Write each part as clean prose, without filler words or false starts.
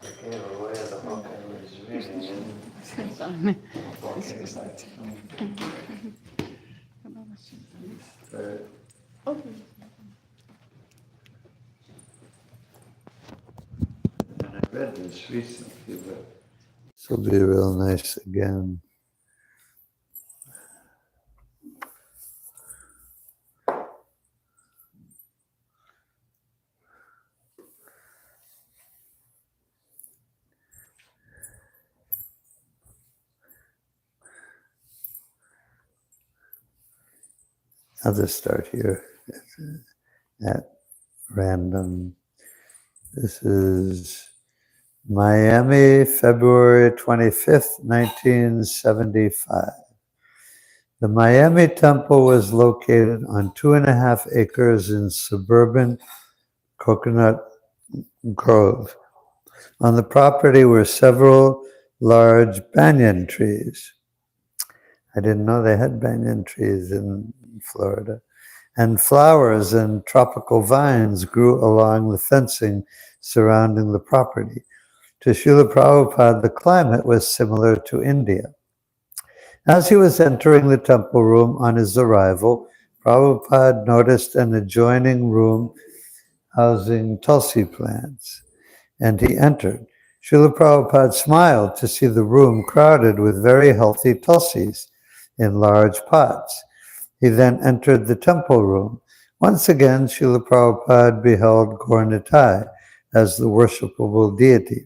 I read this recently, but this will be real nice again. I'll just start here at random. This is Miami, February 25th, 1975. The Miami temple was located on 2.5 acres in suburban Coconut Grove. On the property were several large banyan trees. I didn't know they had banyan trees in Florida. And flowers and tropical vines grew along the fencing surrounding the property. To Srila Prabhupada, the climate was similar to India. As he was entering the temple room on his arrival, Prabhupada noticed an adjoining room housing tulsi plants, and he entered. Srila Prabhupada smiled to see the room crowded with very healthy tulsis in large pots. He then entered the temple room. Once again, Srila Prabhupada beheld Gaur as the worshipable deity.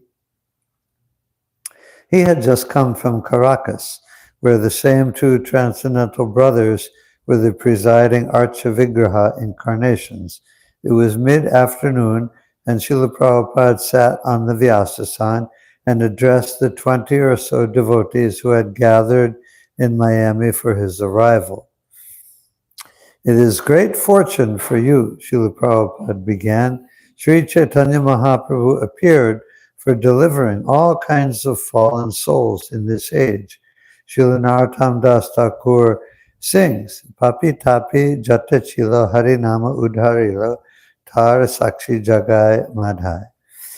He had just come from Caracas, where the same two transcendental brothers were the presiding Archa-Vigraha incarnations. It was mid-afternoon, and Srila Prabhupada sat on the Vyasasan and addressed the 20 or so devotees who had gathered in Miami for his arrival. It is great fortune for you, Srila Prabhupada began. Sri Chaitanya Mahaprabhu appeared for delivering all kinds of fallen souls in this age. Srila Narottam Das Thakur sings, Papi Tapi Jata Chilo Harinama Udharilo Tar Sakshi Jagai Madhai.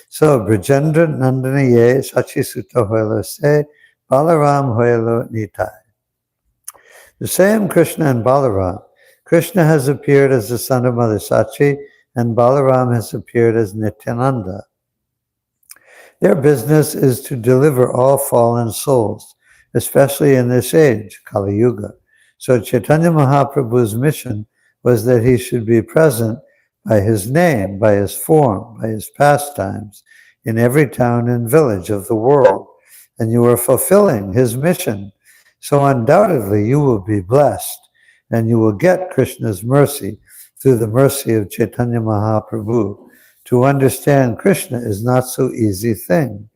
So, Brajendra Nandani Ye Sachi Sutta Hoilo Se Balaram Hoilo Nitai. The same Krishna and Balaram. Krishna has appeared as the son of Mother Sachi, and Balaram has appeared as Nityananda. Their business is to deliver all fallen souls, especially in this age, Kali Yuga. So Chaitanya Mahaprabhu's mission was that he should be present by his name, by his form, by his pastimes, in every town and village of the world. And you are fulfilling his mission. So undoubtedly you will be blessed, and you will get Krishna's mercy through the mercy of Chaitanya Mahaprabhu. To understand Krishna is not so easy thing.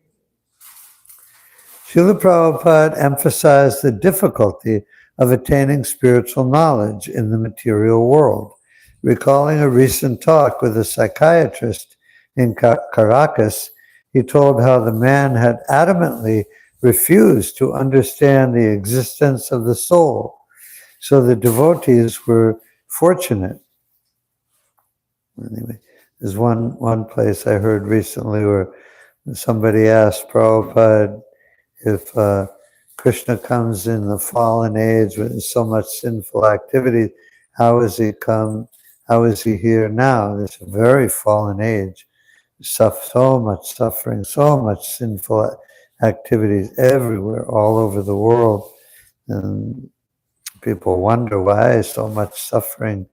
Srila Prabhupada emphasized the difficulty of attaining spiritual knowledge in the material world. Recalling a recent talk with a psychiatrist in Caracas, he told how the man had adamantly refused to understand the existence of the soul. So the devotees were fortunate. Anyway, there's one place I heard recently where somebody asked Prabhupada if Krishna comes in the fallen age with so much sinful activity, how is he here now? This very fallen age, so much suffering, so much sinful activities everywhere, all over the world. And people wonder why so much suffering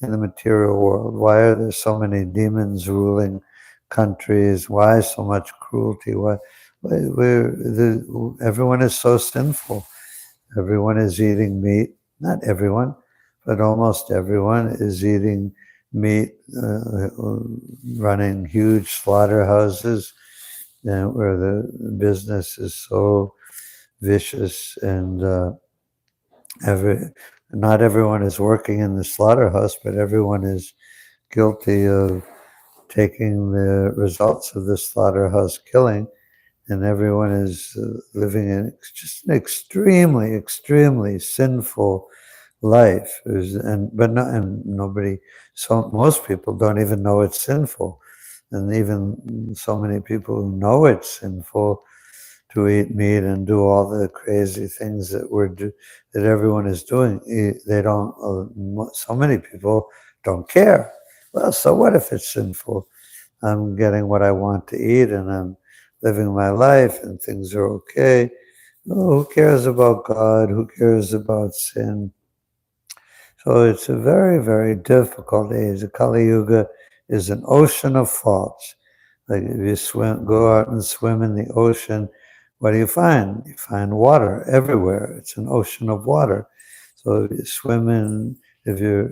in the material world. Why are there so many demons ruling countries? Why so much cruelty? Everyone is so sinful. Everyone is eating meat. Not everyone, but almost everyone is eating meat, running huge slaughterhouses where the business is so vicious, and not everyone is working in the slaughterhouse, but everyone is guilty of taking the results of the slaughterhouse killing, and everyone is living in just an extremely, extremely sinful life. Most people don't even know it's sinful. And even so many people who know it's sinful to eat meat and do all the crazy things that everyone is doing, they don't. So many people don't care. Well, so what if it's sinful? I'm getting what I want to eat, and I'm living my life, and things are okay. Oh, who cares about God? Who cares about sin? So it's a very, very difficult age. The Kali Yuga is an ocean of faults. Like if you go out and swim in the ocean, what do you find? You find water everywhere. It's an ocean of water. So if you swim in, if you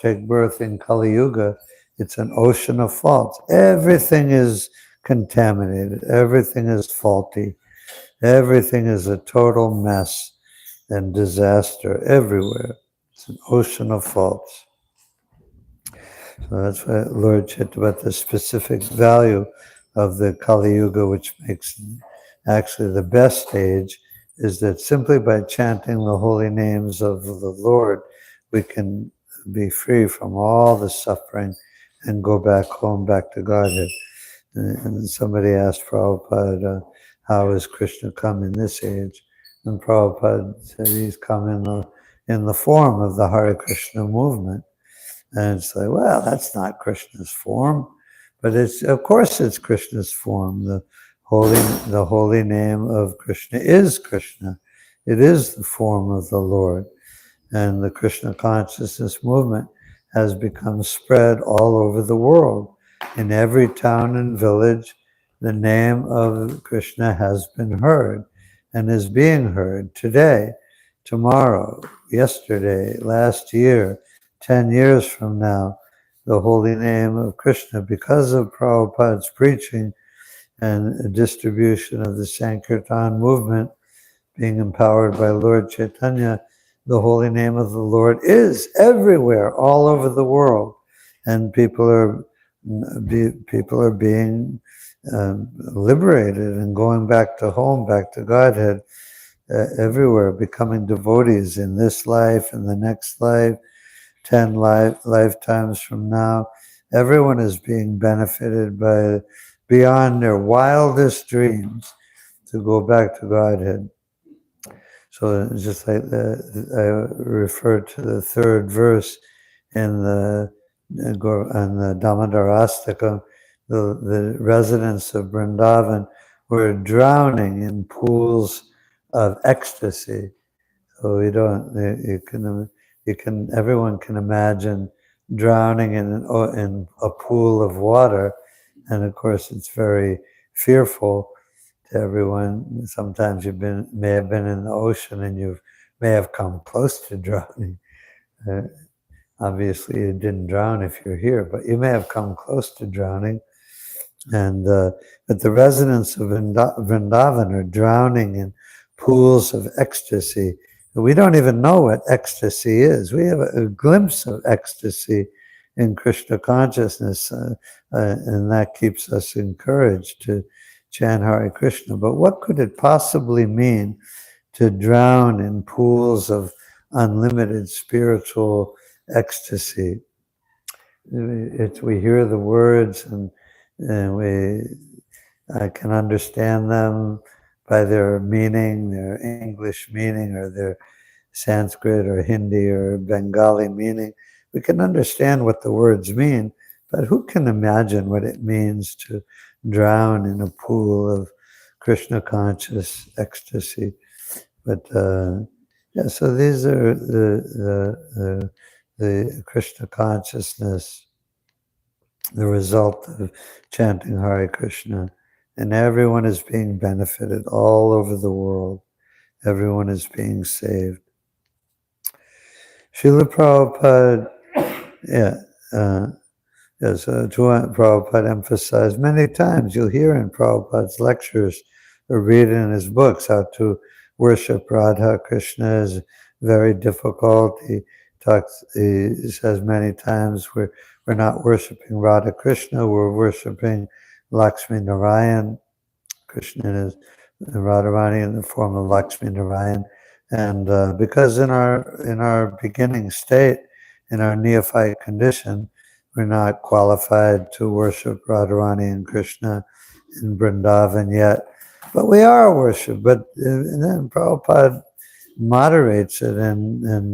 take birth in Kali Yuga, it's an ocean of faults. Everything is contaminated. Everything is faulty. Everything is a total mess and disaster everywhere. It's an ocean of faults. So that's why Lord talked about the specific value of the Kali Yuga, which makes actually the best stage, is that simply by chanting the holy names of the Lord, we can be free from all the suffering and go back home, back to Godhead. And somebody asked Prabhupada, how has Krishna come in this age? And Prabhupada said he's come in the form of the Hare Krishna movement. And it's like, well, that's not Krishna's form, but of course it's Krishna's form. The holy name of Krishna is Krishna. It is the form of the Lord. And the Krishna consciousness movement has become spread all over the world. In every town and village, the name of Krishna has been heard and is being heard today, tomorrow, yesterday, last year, 10 years from now. The holy name of Krishna, because of Prabhupada's preaching and distribution of the Sankirtan movement, being empowered by Lord Chaitanya, the holy name of the Lord is everywhere, all over the world, and people are being liberated and going back to home, back to Godhead, everywhere, becoming devotees in this life and the next life, 10 lifetimes from now. Everyone is being benefited by beyond their wildest dreams to go back to Godhead. So just like I referred to the third verse in the Damodarastakam, the residents of Vrindavan were drowning in pools of ecstasy. So everyone can imagine drowning in a pool of water, and of course it's very fearful to everyone. Sometimes may have been in the ocean and you may have come close to drowning. Obviously you didn't drown if you're here, but you may have come close to drowning. And but the residents of Vrindavan are drowning in pools of ecstasy. We don't even know what ecstasy is. We have a glimpse of ecstasy in Krishna consciousness, and that keeps us encouraged to chant Hare Krishna. But what could it possibly mean to drown in pools of unlimited spiritual ecstasy? We hear the words and I can understand them by their meaning, their English meaning, or their Sanskrit or Hindi or Bengali meaning. We can understand what the words mean, but who can imagine what it means to drown in a pool of Krishna conscious ecstasy? But yeah, so these are the Krishna consciousness, the result of chanting Hare Krishna. And everyone is being benefited all over the world. Everyone is being saved. Srila Prabhupada, Prabhupada emphasized many times, you'll hear in Prabhupada's lectures or read in his books how to worship Radha. Krishna is very difficult. He says many times we're not worshiping Radha Krishna, we're worshiping Lakshmi Narayan. Krishna is Radharani in the form of Lakshmi Narayan. And because in our beginning state, in our neophyte condition, we're not qualified to worship Radharani and Krishna in Vrindavan yet, but we are worshipped. But and then Prabhupada moderates it and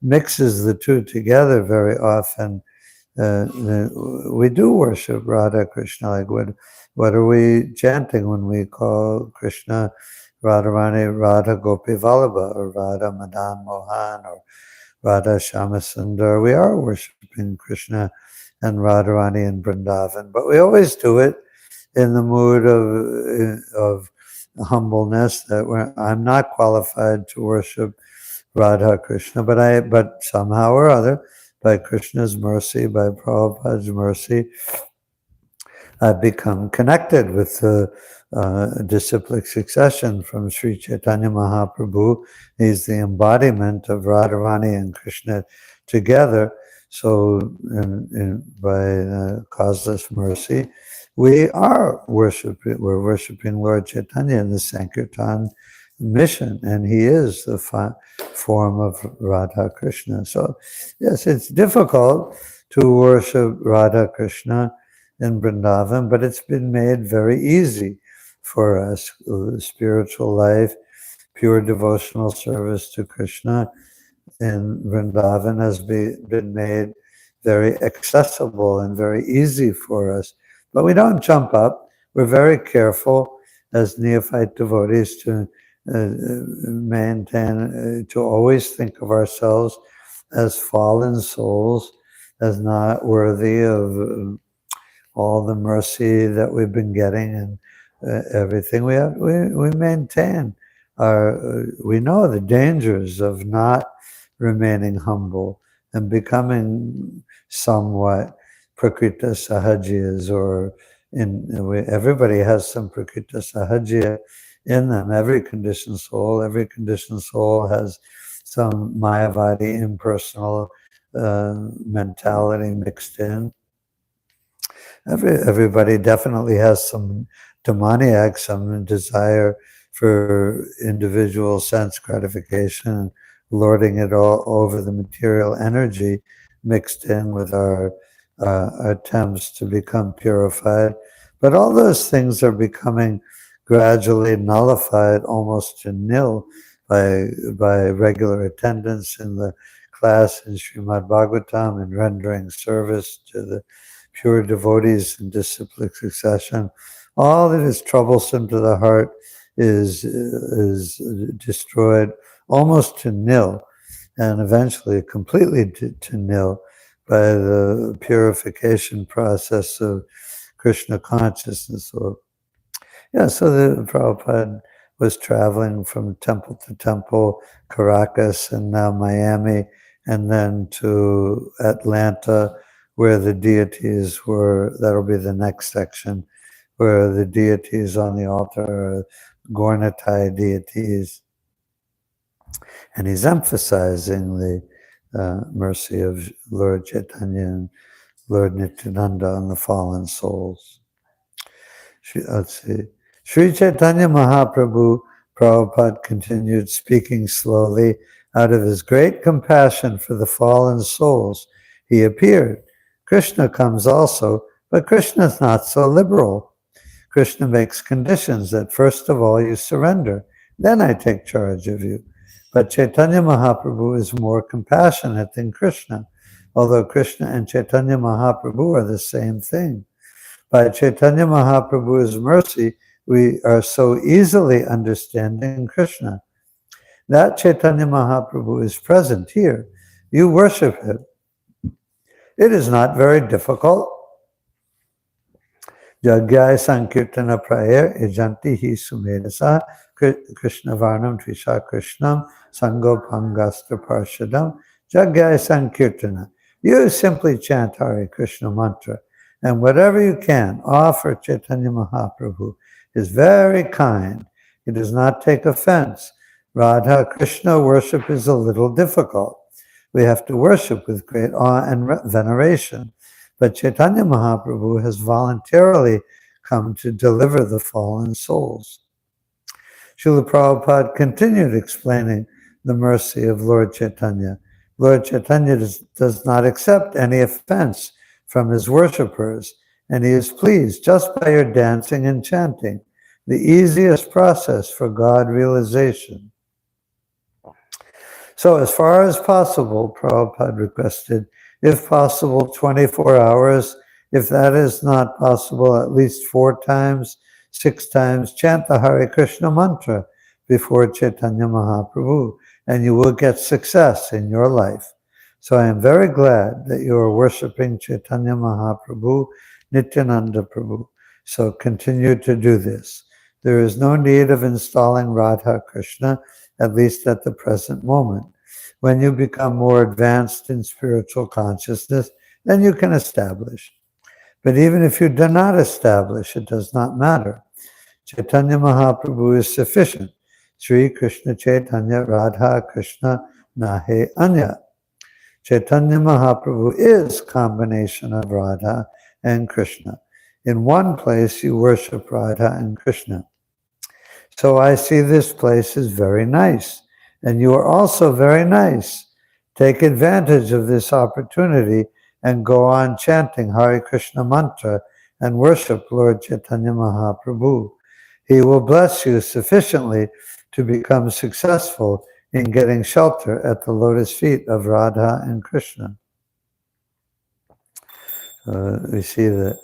mixes the two together very often. We do worship Radha Krishna. Like what are we chanting when we call Krishna Radharani, Radha Gopi Vallabha, or Radha Madan Mohan, or Radha Shamasundar? We are worshiping Krishna and Radharani in Vrindavan, but we always do it in the mood of humbleness, that I'm not qualified to worship Radha Krishna, but somehow or other, by Krishna's mercy, by Prabhupada's mercy, I've become connected with the disciplic succession from Sri Chaitanya Mahaprabhu. He's the embodiment of Radharani and Krishna together. So by causeless mercy, we're worshiping Lord Chaitanya in the Sankirtan mission, and he is the form of Radha Krishna. So yes, it's difficult to worship Radha Krishna in Vrindavan, but it's been made very easy for us. Spiritual life, pure devotional service to Krishna in Vrindavan has been made very accessible and very easy for us. But we don't jump up. We're very careful as neophyte devotees to maintain, to always think of ourselves as fallen souls, as not worthy of all the mercy that we've been getting and everything. We maintain we know the dangers of not remaining humble and becoming somewhat prakrita sahajiyas, or everybody has some prakrita sahajiya in them. Every conditioned soul has some mayavadi impersonal mentality mixed in. Everybody definitely has some demoniac, some desire for individual sense gratification, lording it all over the material energy, mixed in with our attempts to become purified. But all those things are becoming gradually nullified, almost to nil, by regular attendance in the class in Srimad Bhagavatam and rendering service to the pure devotees in disciplic succession. All that is troublesome to the heart is destroyed almost to nil, and eventually completely to nil, by the purification process of Krishna consciousness. So the Prabhupada was traveling from temple to temple, Caracas and now Miami, and then to Atlanta, where the deities were. That'll be the next section, where the deities on the altar are Gaurnatai deities. And he's emphasizing the mercy of Lord Chaitanya and Lord Nityananda on the fallen souls. Let's see. Sri Chaitanya Mahaprabhu, Prabhupada continued speaking slowly. Out of his great compassion for the fallen souls, he appeared. Krishna comes also, but Krishna is not so liberal. Krishna makes conditions that first of all you surrender, then I take charge of you. But Chaitanya Mahaprabhu is more compassionate than Krishna, although Krishna and Chaitanya Mahaprabhu are the same thing. By Chaitanya Mahaprabhu's mercy, we are so easily understanding Krishna. That Chaitanya Mahaprabhu is present here. You worship him. It is not very difficult. Jagyaya Sankirtana Prayer Ejanti Hi Sumedasa Krishna Varnam Trisha Krishnam Sango Pangastra Parshadam Jagyaya Sankirtana. You simply chant Hare Krishna mantra, and whatever you can offer Chaitanya Mahaprabhu is very kind. He does not take offense. Radha Krishna worship is a little difficult. We have to worship with great awe and veneration. But Chaitanya Mahaprabhu has voluntarily come to deliver the fallen souls. Srila Prabhupada continued explaining the mercy of Lord Chaitanya. Lord Chaitanya does not accept any offense from his worshippers, and he is pleased just by your dancing and chanting, the easiest process for God realization. So as far as possible, Prabhupada requested, if possible, 24 hours. If that is not possible, at least 4 times, 6 times, chant the Hare Krishna mantra before Chaitanya Mahaprabhu, and you will get success in your life. So I am very glad that you are worshiping Chaitanya Mahaprabhu, Nityananda Prabhu. So continue to do this. There is no need of installing Radha Krishna, at least at the present moment. When you become more advanced in spiritual consciousness, then you can establish. But even if you do not establish, it does not matter. Chaitanya Mahaprabhu is sufficient. Sri Krishna Chaitanya Radha Krishna Nahe Anya. Chaitanya Mahaprabhu is combination of Radha and Krishna. In one place you worship Radha and Krishna. So I see this place is very nice. And you are also very nice. Take advantage of this opportunity and go on chanting Hare Krishna mantra and worship Lord Chaitanya Mahaprabhu. He will bless you sufficiently to become successful in getting shelter at the lotus feet of Radha and Krishna. We see that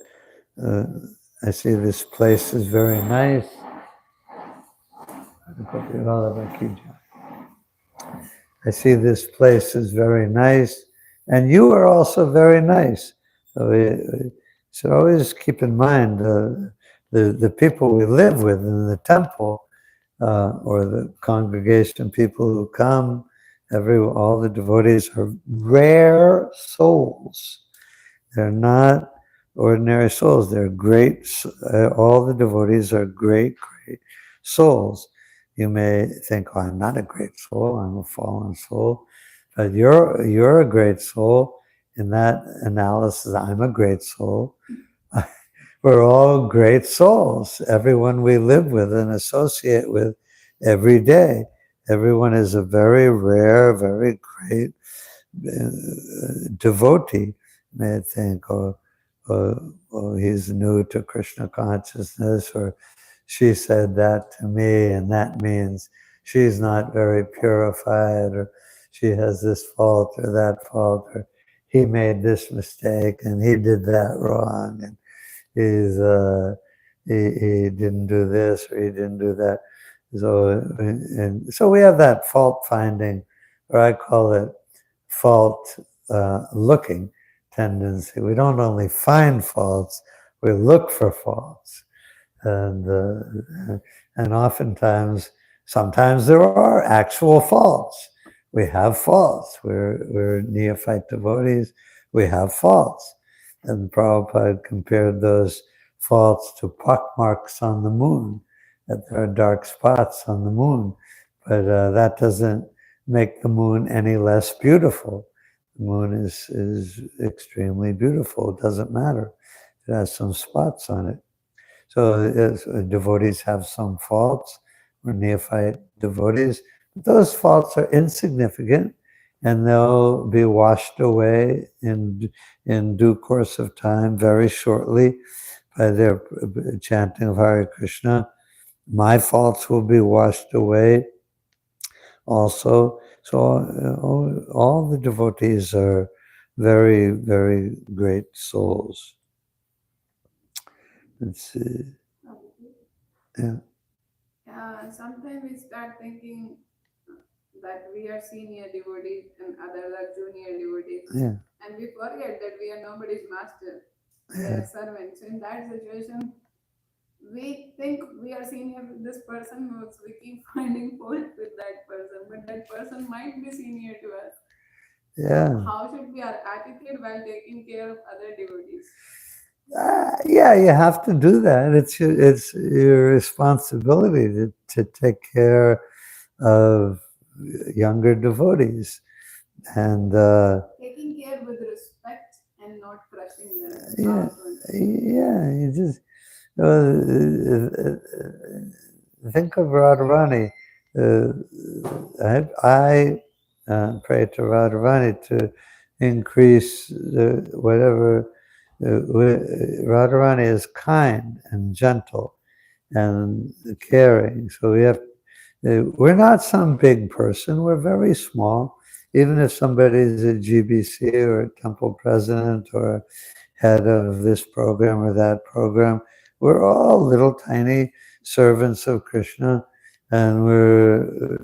I see this place is very nice. I see this place is very nice, and you are also very nice. So we should always keep in mind the people we live with in the temple, or the congregation, people who come, all the devotees are rare souls. They're not ordinary souls. They're great. All the devotees are great, great souls. You may think, oh, I'm not a great soul, I'm a fallen soul. But you're a great soul. In that analysis, I'm a great soul. We're all great souls. Everyone we live with and associate with every day. Everyone is a very rare, very great devotee. You may think, oh, he's new to Krishna consciousness, or she said that to me, and that means she's not very purified, or she has this fault or that fault, or he made this mistake and he did that wrong, and he didn't do this or he didn't do that. So we have that fault finding, or I call it fault looking tendency. We don't only find faults, we look for faults. And oftentimes, sometimes there are actual faults. We have faults. We're neophyte devotees. We have faults. And Prabhupada compared those faults to pockmarks on the moon, that there are dark spots on the moon. But that doesn't make the moon any less beautiful. The moon is extremely beautiful. It doesn't matter. It has some spots on it. So devotees have some faults. We're neophyte devotees. But those faults are insignificant, and they'll be washed away in due course of time, very shortly, by their chanting of Hare Krishna. My faults will be washed away also. So all the devotees are very, very great souls. Let's see. Yeah. Sometimes we start thinking that we are senior devotees and others are junior devotees. Yeah. And we forget that we are nobody's master. We are servants. So in that situation, we think we are senior with this person, so we keep finding fault with that person, but that person might be senior to us. Yeah. How should be our attitude while taking care of other devotees? Yeah, you have to do that. It's your responsibility to take care of younger devotees, and taking care with respect and not crushing them. Yeah. You just think of Radharani. I pray to Radharani to increase whatever Radharani is kind and gentle and caring. So we're not some big person. We're very small. Even if somebody is a GBC or a temple president or head of this program or that program, we're all little tiny servants of Krishna, and we're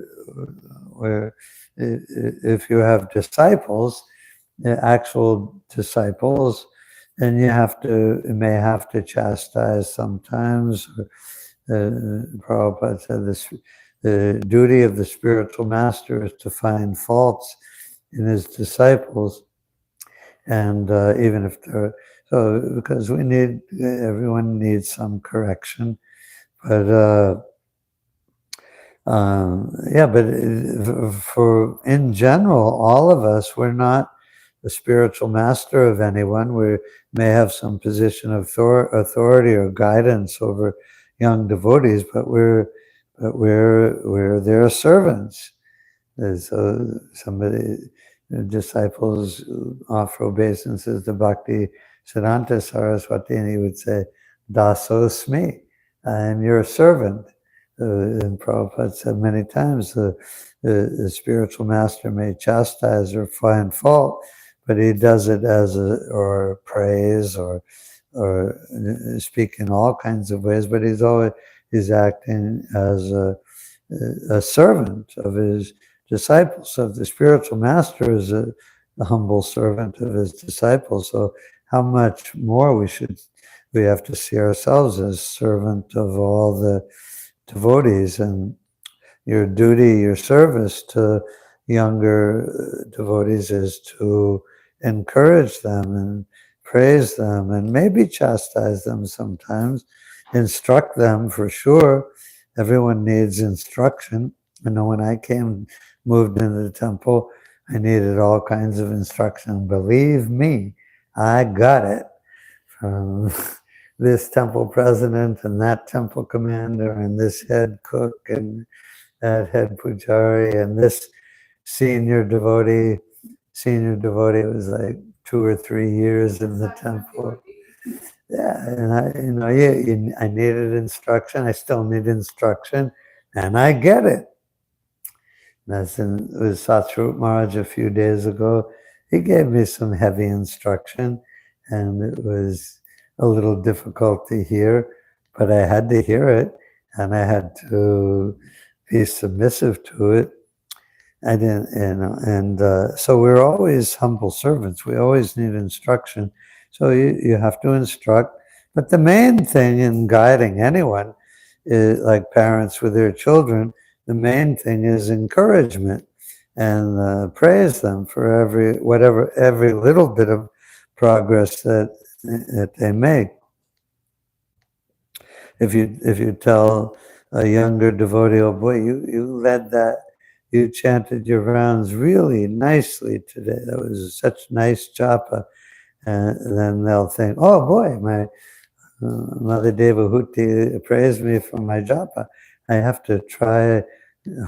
if you have disciples, actual disciples, and you may have to chastise sometimes. Prabhupada said the duty of the spiritual master is to find faults in his disciples, and even if they're because everyone needs some correction, but but for in general, all of us, we're not the spiritual master of anyone. We may have some position of authority or guidance over young devotees, but we're their servants. So disciples offer obeisance to Bhakti Siddhanta Saraswati, and he would say, "Dasosmi, I am your servant." And Prabhupada said many times the spiritual master may chastise or find fault, but he does it or praise or speak in all kinds of ways, but he's acting as a servant of his disciples. So the spiritual master is the humble servant of his disciples. So how much more we have to see ourselves as servant of all the devotees, and your duty, your service to younger devotees is to encourage them and praise them and maybe chastise them sometimes, instruct them for sure. Everyone needs instruction. I know when I moved into the temple, I needed all kinds of instruction. Believe me, I got it from this temple president and that temple commander and this head cook and that head pujari and this senior devotee. Senior devotee was like 2 or 3 years in the temple. Yeah, and I needed instruction. I still need instruction, and I get it. That's with Satsvarup Maharaj a few days ago. He gave me some heavy instruction, and it was a little difficult to hear, but I had to hear it, and I had to be submissive to it. I didn't, so we're always humble servants. We always need instruction. So you have to instruct. But the main thing in guiding anyone is, like parents with their children, the main thing is encouragement and praise them for every little bit of progress that they make. If you tell a younger devotee, "Oh boy, you led that, you chanted your rounds really nicely today. That was such nice japa," and then they'll think, "Oh boy, my Mother Devahuti praised me for my japa. I have to try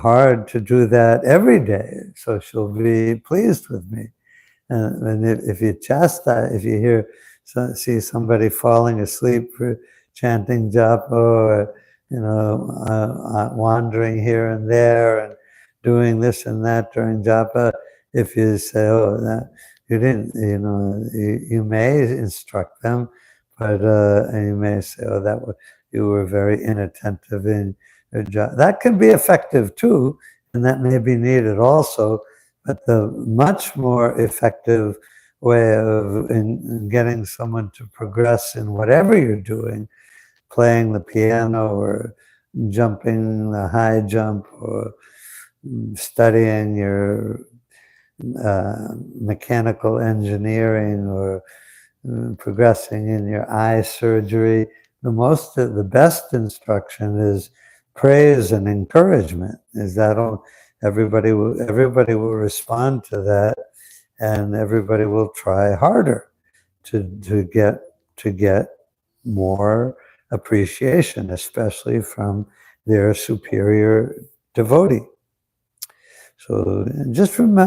hard to do that every day, so she'll be pleased with me." And if you chastise, if you see somebody falling asleep for chanting japa, or wandering here and there and doing this and that during japa, if you say, "Oh, that you didn't," you may instruct them, but and you may say, "Oh, you were very inattentive in your japa." That can be effective too, and that may be needed also. But the much more effective way in getting someone to progress in whatever you're doing, playing the piano or jumping the high jump or studying your mechanical engineering or progressing in your eye surgery, the best instruction is praise and encouragement. Everybody will respond to that, and everybody will try harder to get more appreciation, especially from their superior devotee. So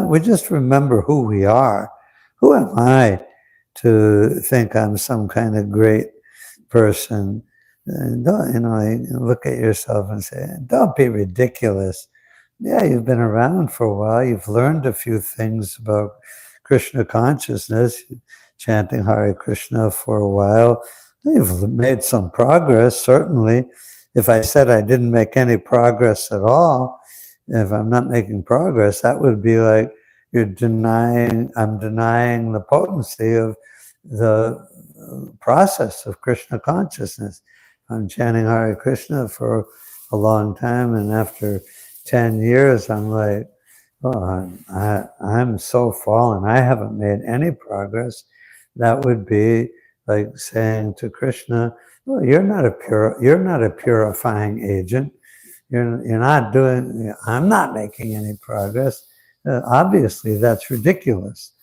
we just remember who we are. Who am I to think I'm some kind of great person. Don't, you look at yourself and say, don't be ridiculous. Yeah, you've been around for a while. You've learned a few things about Krishna consciousness, chanting Hare Krishna for a while. You've made some progress, certainly. If I said I didn't make any progress at all, if I'm not making progress, that would be like I'm denying the potency of the process of Krishna consciousness. I'm chanting Hare Krishna for a long time, and after 10 years, I'm like, oh, I'm so fallen. I haven't made any progress. That would be like saying to Krishna, well, you're not a purifying agent. You're not doing, I'm not making any progress. Obviously, that's ridiculous.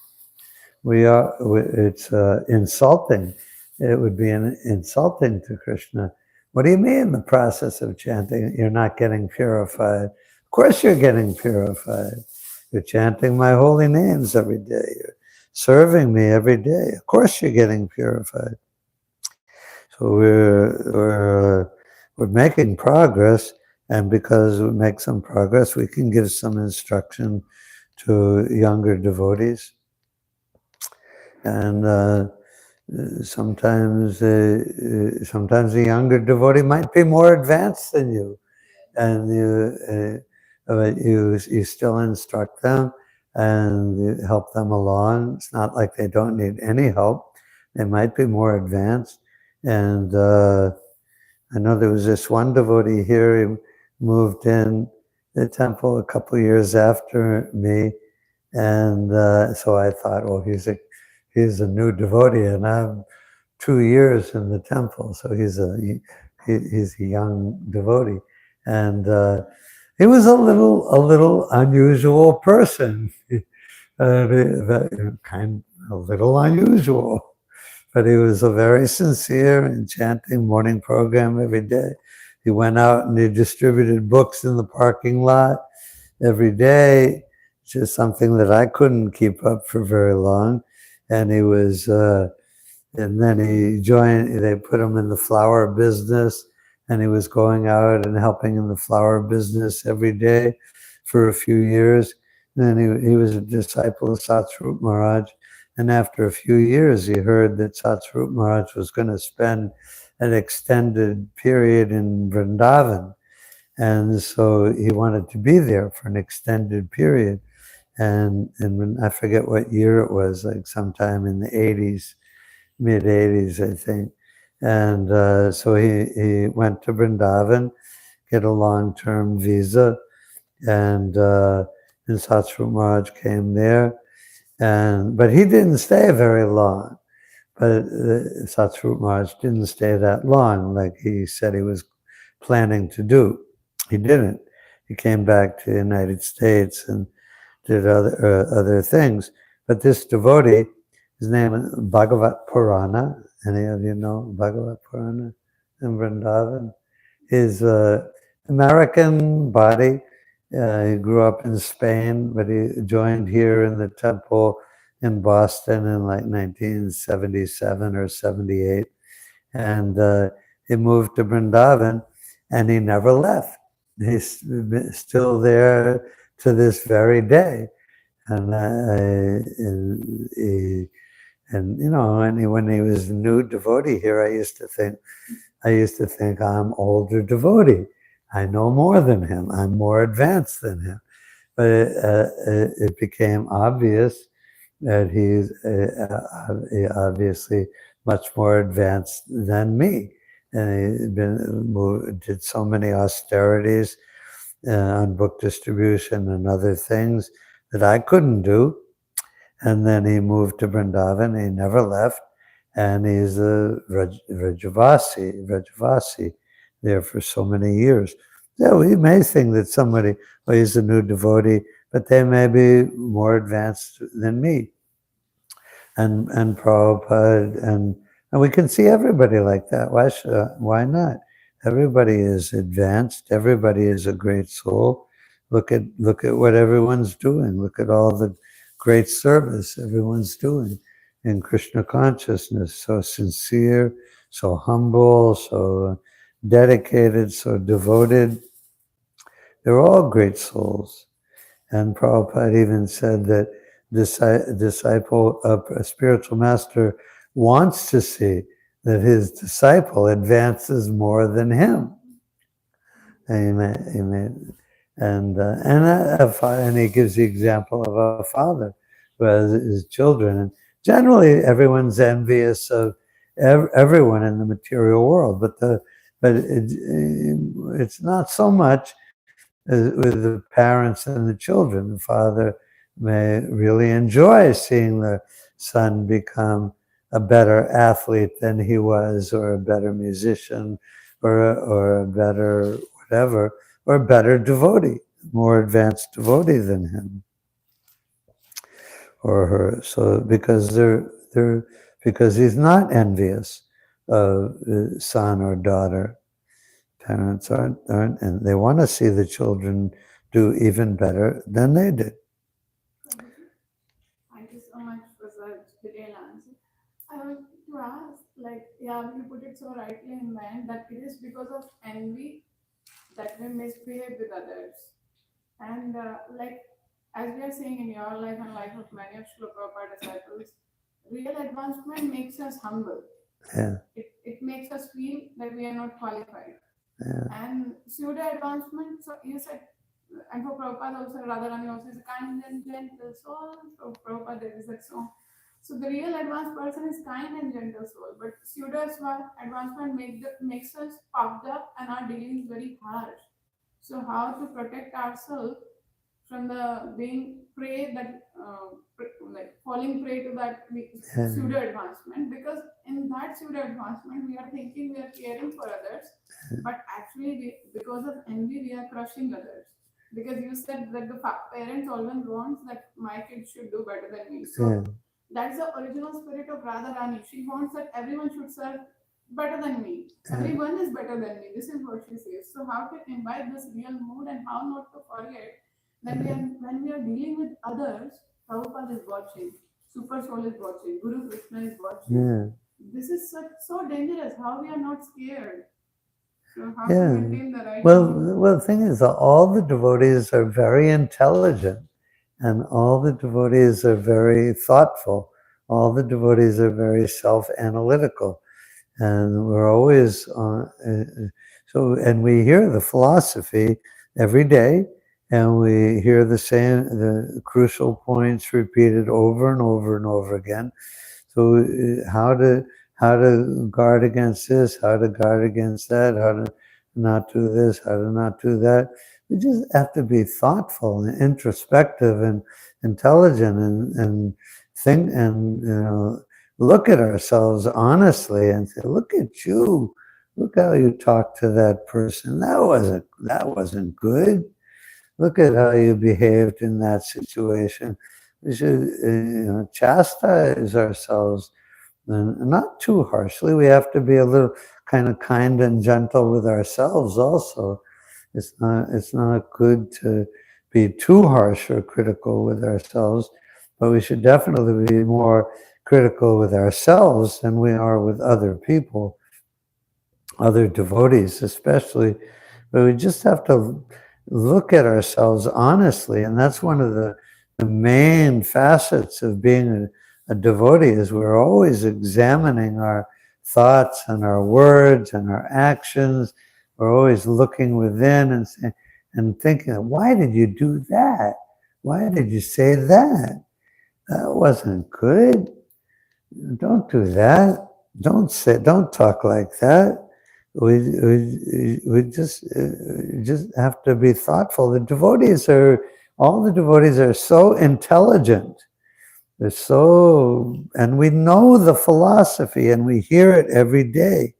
It's insulting. It would be insulting to Krishna. What do you mean the process of chanting, you're not getting purified? Of course you're getting purified. You're chanting my holy names every day. You're serving me every day. Of course you're getting purified. So we're making progress, and because we make some progress, we can give some instruction to younger devotees. And sometimes a younger devotee might be more advanced than you, and you still instruct them and you help them along. It's not like they don't need any help. They might be more advanced. And I know there was this one devotee here who moved in the temple a couple of years after me, and so I thought, well, he's a new devotee, and I'm 2 years in the temple, so he's a young devotee, and he was a little unusual person, kind of a little unusual, but he was a very sincere and chanting morning program every day. He went out and he distributed books in the parking lot every day, just something that I couldn't keep up for very long. And he was, and then he joined, they put him in the flower business, and he was going out and helping in the flower business every day for a few years. And then he was a disciple of Satsvarup Maharaj. And after a few years, he heard that Satsvarup Maharaj was going to spend an extended period in Vrindavan. And so he wanted to be there for an extended period. And I forget what year it was, like sometime in the 80s, mid-80s, I think. And so he went to Vrindavan, get a long-term visa, and Satsvarup Maharaj came there. But he didn't stay very long. But Satsvarup Maharaj didn't stay that long, like he said he was planning to do. He didn't. He came back to the United States and did other things. But this devotee, his name is Bhagavat Purana. Any of you know Bhagavat Purana in Vrindavan? His American body. He grew up in Spain, but he joined here in the temple in Boston in like 1977 or 78. And he moved to Vrindavan, and he never left. He's still there to this very day. And when he was a new devotee here, I used to think I'm older devotee. I know more than him. I'm more advanced than him. But it became obvious that he's obviously much more advanced than me. And he did so many austerities on book distribution and other things that I couldn't do. And then he moved to Vrindavan. He never left. And he's a Vrajavasi there for so many years. So we may think that somebody, he's a new devotee, but they may be more advanced than me. And Prabhupada, and we can see everybody like that. Why not? Everybody is advanced. Everybody is a great soul. Look at what everyone's doing. Look at all the great service everyone's doing. in Krishna consciousness, so sincere, so humble, so dedicated, so devoted. They're all great souls. And Prabhupada even said that a spiritual master wants to see that his disciple advances more than him. Amen. Amen. And he gives the example of a father who has his children. And generally, everyone's envious of everyone in the material world, but it's not so much with the parents and the children. The father may really enjoy seeing the son become a better athlete than he was, or a better musician, or a better whatever, or a better devotee, more advanced devotee than him or her. So because because he's not envious of son or daughter. Parents aren't, and they want to see the children do even better than they did. Thank you so much for such detailed answer. I want to ask, like, yeah, you put it so rightly in mind that it is because of envy that we misbehave with others. And like, as we are seeing in your life and life of many of Srila Prabhupada disciples, real advancement makes us humble. Yeah. It makes us feel that we are not qualified. Yeah. And pseudo advancement, so you said, and for Prabhupada also, Radharani also is kind and gentle soul. So Prabhupada there is that song. So the real advanced person is kind and gentle soul, but pseudo advancement makes us puffed up and our dealings very harsh. So how to protect ourselves from the being prey that like falling prey to that pseudo advancement, because in that pseudo advancement we are thinking we are caring for others, but actually because of envy we are crushing others, because you said that the parents always wants that my kid should do better than me. So that's the original spirit of Radharani. She wants that everyone should serve better than me. Everyone is better than me. This is what she says. So how to imbibe this real mood and how not to forget that when we are dealing with others, Prabhupada is watching, Super Soul is watching, Guru Krishna is watching. This is so dangerous. How we are not scared. So how to maintain the right mood? Well, the thing is, all the devotees are very intelligent, and all the devotees are very thoughtful. All the devotees are very self-analytical, and we're always and we hear the philosophy every day, and we hear the crucial points repeated over and over and over again. So how to guard against this, how to guard against that, how to not do this, how to not do that. We just have to be thoughtful and introspective and intelligent and think and look at ourselves honestly and say, look at you. Look how you talk to that person. That wasn't good. Look at how you behaved in that situation. We should chastise ourselves, and not too harshly. We have to be a little kind of kind and gentle with ourselves also. It's not good to be too harsh or critical with ourselves, but we should definitely be more critical with ourselves than we are with other people, other devotees especially. But we just have to look at ourselves honestly, and that's one of the main facets of being a devotee, is we're always examining our thoughts and our words and our actions. We're always looking within and thinking, why did you do that? Why did you say that? That wasn't good. Don't do that. Don't talk like that. We just have to be thoughtful. All the devotees are so intelligent. And we know the philosophy, and we hear it every day,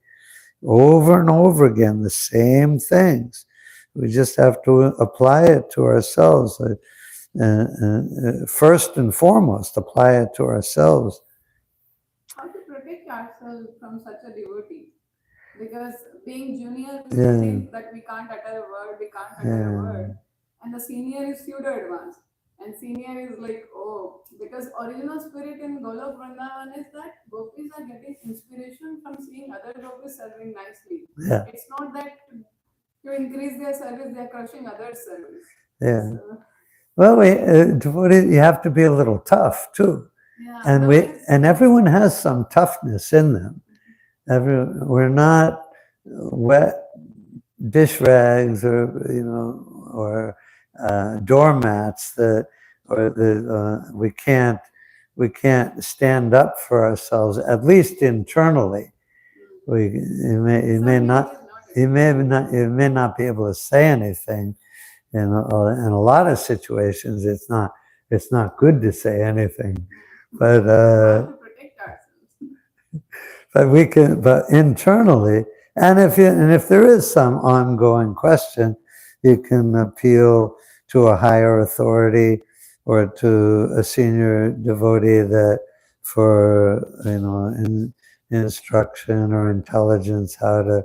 over and over again, the same things. We just have to apply it to ourselves. First and foremost, apply it to ourselves. How to protect ourselves from such a devotee? Because being junior, we think that we can't utter a word, and the senior is pseudo advanced. And senior is like, oh, because original spirit in Golok Vrindavan is that gopis are getting inspiration from seeing other gopis serving nicely. Yeah. It's not that to increase their service, they are crushing others' service. Yeah. So, Well, devotee, you have to be a little tough too. yeah, And everyone has some toughness in them. We're not wet dish rags or doormats we can't stand up for ourselves, at least internally. You may not be able to say anything. In a lot of situations, it's not good to say anything, but we can. But internally, and if there is some ongoing question, you can appeal to a higher authority or to a senior devotee for instruction or intelligence how to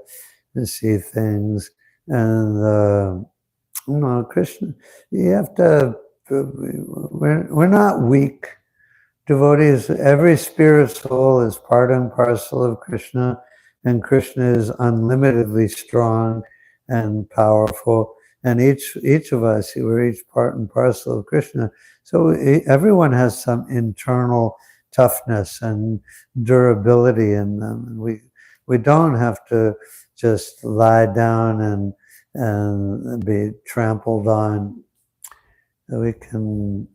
see things. And Krishna, you have to. We're not weak devotees. Every spirit soul is part and parcel of Krishna, and Krishna is unlimitedly strong and powerful. And each of us, we're each part and parcel of Krishna. So everyone has some internal toughness and durability in them. We don't have to just lie down and be trampled on. We can,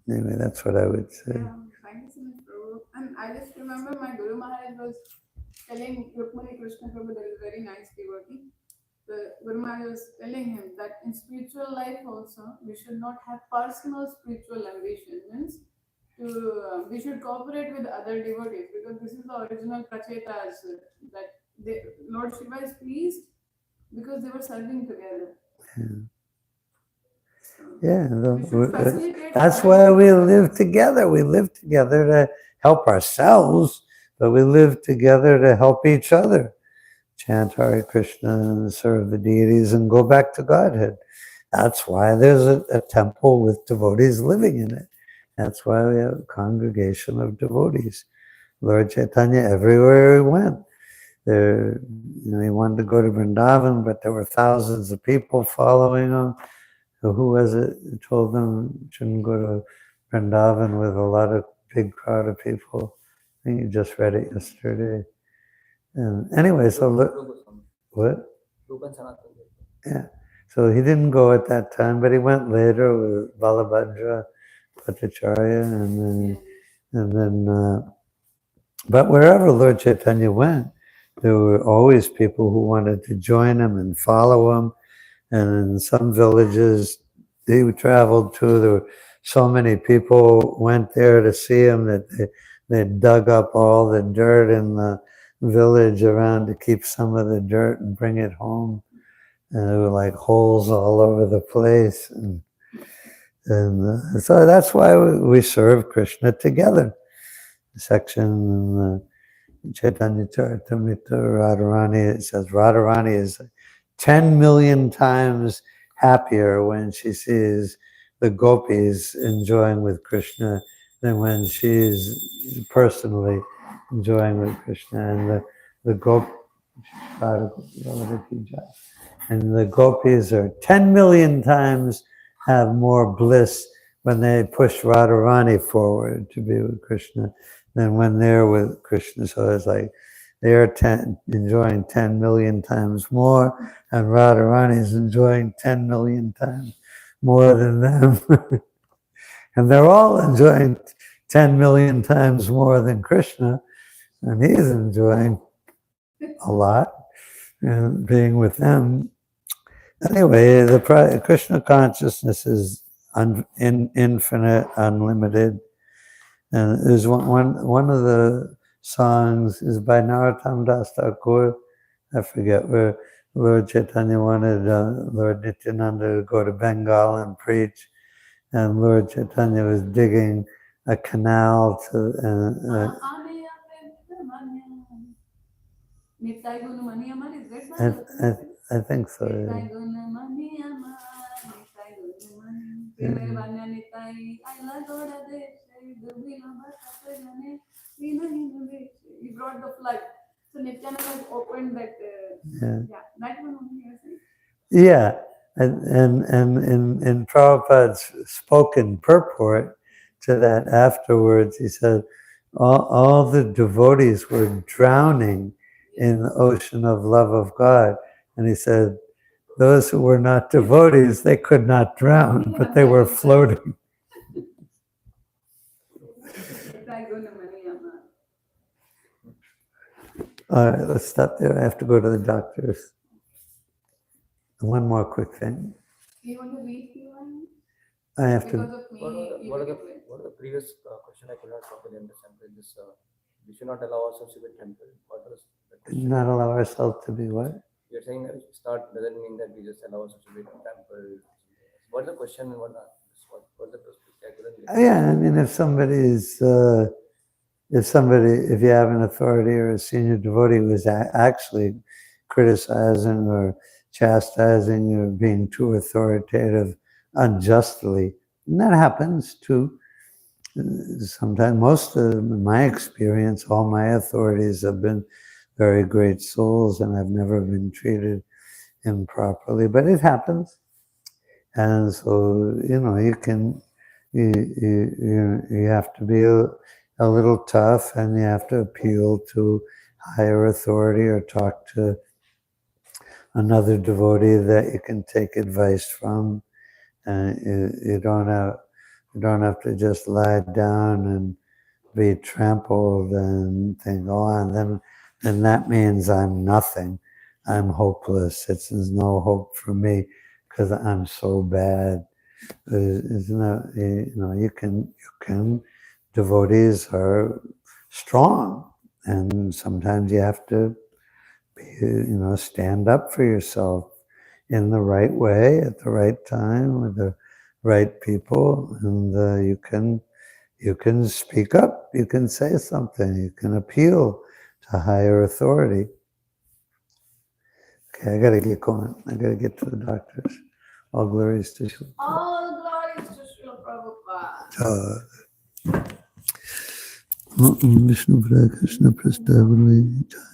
anyway, that's what I would say. Thank you so much, Prabhu. And I just remember my Guru Maharaj was telling Rukmani Krishna Prabhu, that is a very nice devotee. The Guru Maharaj was telling him that in spiritual life also, we should not have personal spiritual ambition. Means we should cooperate with other devotees, because this is the original Prachetas, that Lord Shiva is pleased because they were serving together. Yeah, that's why we live together. We live together to help ourselves, but we live together to help each other. Chant Hare Krishna and serve the deities and go back to Godhead. That's why there's a temple with devotees living in it. That's why we have a congregation of devotees. Lord Chaitanya, everywhere he went, he wanted to go to Vrindavan, but there were thousands of people following him. So who was it who told them shouldn't go to Vrindavan with a big crowd of people? I think you just read it yesterday. And anyway, so what? Yeah. So he didn't go at that time, but he went later with Balabhadra, Bhattacharya, and then. But wherever Lord Chaitanya went, there were always people who wanted to join him and follow him. And in some villages he traveled to, there were so many people went there to see him that they dug up all the dirt in the village around to keep some of the dirt and bring it home. And there were like holes all over the place. And so that's why we serve Krishna together. The section in Chaitanya Charitamrita, Radharani, it says Radharani is 10 million times happier when she sees the gopis enjoying with Krishna than when she's personally enjoying with Krishna. And the gopis are 10 million times have more bliss when they push Radharani forward to be with Krishna than when they're with Krishna. So it's like they're enjoying 10 million times more, and Radharani is enjoying 10 million times more than them. And they're all enjoying 10 million times more than Krishna, and he's enjoying a lot and being with them. Anyway, the Krishna consciousness is infinite, unlimited. And there's one of the songs is by Narottam Das Thakur. I forget where Lord Chaitanya wanted Lord Nityananda to go to Bengal and preach, and Lord Chaitanya was digging a canal to. I think so. Yeah. He brought the flood. So Nityananda has opened that. That one only you're saying. Yeah, and in Prabhupada's spoken purport to that afterwards, he said, all the devotees were drowning in the ocean of love of God. And he said, those who were not devotees, they could not drown, but they were floating. All right, let's stop there. I have to go to the doctors. One more quick thing. You want to read the one? I have Because to. of me, What are the previous question I could not properly understand? This we should not allow ourselves to be temple. What was the question? Not allow ourselves to be what? You're saying that start doesn't mean that we just allow ourselves to be temple. What's the question? What's the perspective? I couldn't get. Yeah, I mean, if you have an authority or a senior devotee who is actually criticizing or chastising or being too authoritative unjustly, and that happens too. Sometimes, most of my experience, all my authorities have been very great souls, and I've never been treated improperly, but it happens. And so, you have to be a little tough, and you have to appeal to higher authority or talk to another devotee that you can take advice from. And you don't have to just lie down and be trampled and think, oh, and then that means I'm nothing. I'm hopeless. There's no hope for me because I'm so bad. You can. Devotees are strong, and sometimes you have to stand up for yourself in the right way at the right time with the right people, and you can speak up, you can say something, you can appeal to higher authority. Okay, I gotta get going. I gotta get to the doctors. All glories to Srila Prabhupada. all glories to Srila Prabhupada. Vishnu Krishna Prasthava Jaya.